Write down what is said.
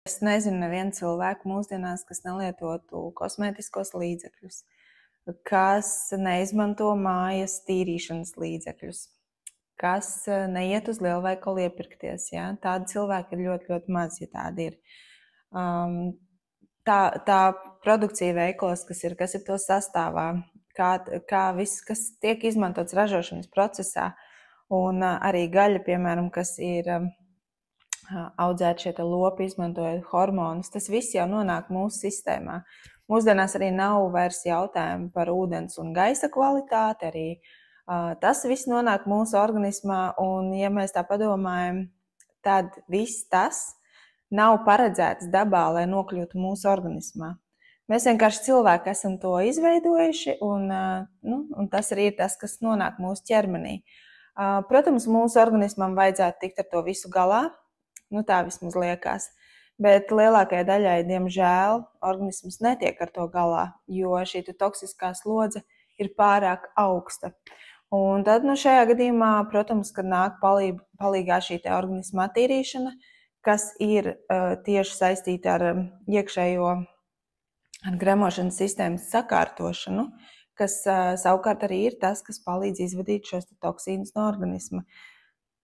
Es nezinu nevienu cilvēku mūsdienās, kas nelietotu kosmētiskos līdzekļus, kas neizmanto mājas tīrīšanas līdzekļus, kas neiet uz lielveikalu iepirkties. Ja? Tādi cilvēki ir ļoti, ļoti maz, ja tādi ir. Tā produkcija veikalos, kas ir to sastāvā, kā viss, kas tiek izmantots ražošanas procesā, un arī gaļa, piemēram, kas ir audzēt šie lopi, izmantojot hormonus, tas viss jau nonāk mūsu sistēmā. Mūsdienās arī nav vairs jautājumu par ūdens un gaisa kvalitāti, arī tas viss nonāk mūsu organismā, un ja mēs tā padomājam, tad viss tas nav paredzēts dabā, lai nokļūtu mūsu organismā. Mēs vienkārši cilvēki esam to izveidojuši, un tas arī ir tas, kas nonāk mūsu ķermenī. Protams, mūsu organismam vajadzētu tikt ar to visu galā, tā vismaz liekas, bet lielākajai daļai, diemžēl, organisms netiek ar to galā, jo šī toksiskā slodze ir pārāk augsta. Un tad šajā gadījumā, protams, kad nāk palīgā šī organisma attīrīšana, kas ir tieši saistīta ar iekšējo gremošanas sistēmas sakārtošanu, kas savukārt arī ir tas, kas palīdz izvadīt šos toksīnus no organisma.